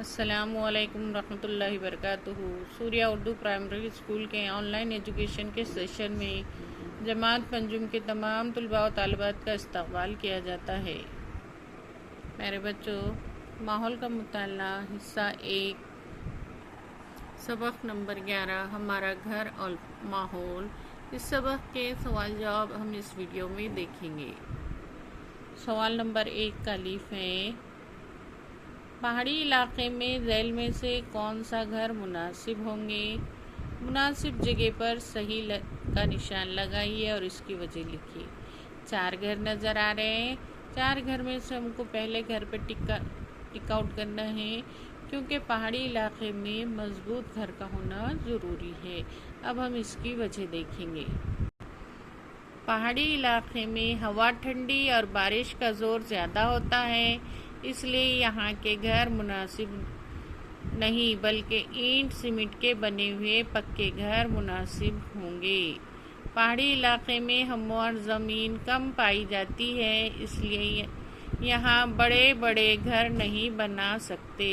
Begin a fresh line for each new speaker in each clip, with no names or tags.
السلام علیکم ورحمۃ اللہ وبرکاتہ۔ سوریہ اردو پرائمری اسکول کے آن لائن ایجوکیشن کے سیشن میں جماعت پنجم کے تمام طلباء و طالبات کا استقبال کیا جاتا ہے۔ میرے بچوں، ماحول کا مطالعہ حصہ 1 سبق نمبر 11 ہمارا گھر اور ماحول، اس سبق کے سوال جواب ہم اس ویڈیو میں دیکھیں گے۔ سوال نمبر 1 کا الف ہے، پہاڑی علاقے میں ذیل میں سے کون سا گھر مناسب ہوں گے؟ مناسب جگہ پر صحیح کا نشان لگائیے اور اس کی وجہ لکھیے۔ 4 گھر نظر آ رہے ہیں۔ 4 گھر میں سے ہم کو پہلے گھر پہ ٹک آؤٹ کرنا ہے، کیونکہ پہاڑی علاقے میں مضبوط گھر کا ہونا ضروری ہے۔ اب ہم اس کی وجہ دیکھیں گے۔ پہاڑی علاقے میں ہوا ٹھنڈی اور بارش کا زور زیادہ ہوتا ہے، اس لیے یہاں کے گھر مناسب نہیں بلکہ اینٹ سیمنٹ کے بنے ہوئے پکے گھر مناسب ہوں گے۔ پہاڑی علاقے میں ہموار زمین کم پائی جاتی ہے، اس لیے یہاں بڑے بڑے گھر نہیں بنا سکتے۔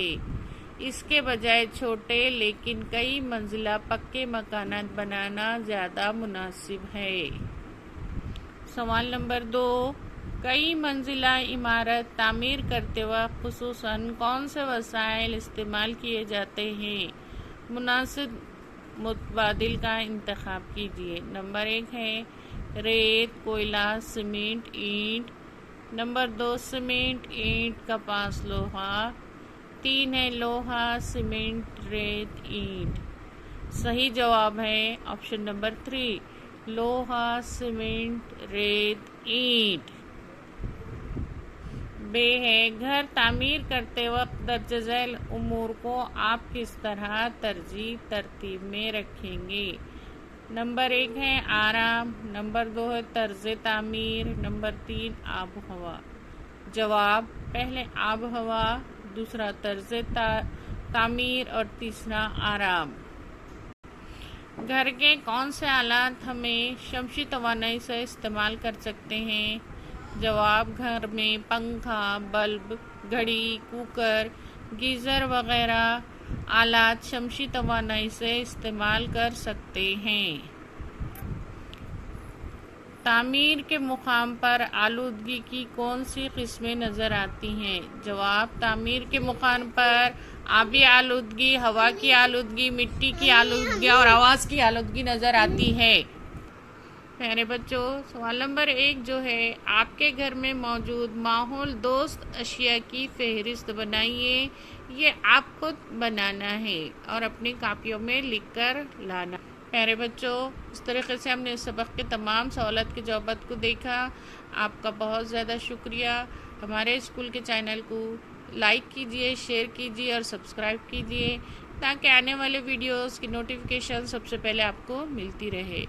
اس کے بجائے چھوٹے لیکن کئی منزلہ پکے مکانات بنانا زیادہ مناسب ہے۔ سوال نمبر 2، کئی منزلہ عمارت تعمیر کرتے وقت خصوصاً کون سے وسائل استعمال کیے جاتے ہیں؟ مناسب متبادل کا انتخاب کیجیے۔ نمبر 1 ہے ریت، کوئلہ، سیمنٹ، اینٹ۔ نمبر 2 سیمنٹ، اینٹ، کپاس، لوہا۔ 3 ہے لوہا، سیمنٹ، ریت، اینٹ۔ صحیح جواب ہے آپشن نمبر 3، لوہا، سیمنٹ، ریت، اینٹ۔ بے ہے گھر تعمیر کرتے وقت درج ذیل امور کو آپ کس طرح ترتیب میں رکھیں گے؟ نمبر 1 ہے آرام، نمبر 2 ہے طرز تعمیر، نمبر 3 آب و ہوا۔ جواب، پہلے آب و ہوا، دوسرا طرز تعمیر اور تیسرا آرام۔ گھر کے کون سے آلات ہمیں شمسی توانائی سے استعمال کر سکتے ہیں؟ جواب، گھر میں پنکھا، بلب، گھڑی، کوکر، گیزر وغیرہ آلات شمسی توانائی سے استعمال کر سکتے ہیں۔ تعمیر کے مقام پر آلودگی کی کون سی قسمیں نظر آتی ہیں؟ جواب، تعمیر کے مقام پر آبی آلودگی، ہوا کی آلودگی، مٹی کی آلودگی اور آواز کی آلودگی نظر آتی ہے۔ پیارے بچوں، سوال نمبر 1 جو ہے، آپ کے گھر میں موجود ماحول دوست اشیاء کی فہرست بنائیے۔ یہ آپ خود بنانا ہے اور اپنی کاپیوں میں لکھ کر لانا۔ پیارے بچوں، اس طریقے سے ہم نے اس سبق کے تمام سوالات کے جوابات کو دیکھا۔ آپ کا بہت زیادہ شکریہ۔ ہمارے اسکول کے چینل کو لائک کیجیے، شیئر کیجیے اور سبسکرائب کیجیے، تاکہ آنے والے ویڈیوز کی نوٹیفیکیشن سب سے پہلے آپ کو ملتی رہے۔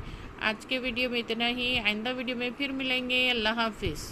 آج کے ویڈیو میں اتنا ہی، آئندہ ویڈیو میں پھر ملیں گے۔ اللہ حافظ۔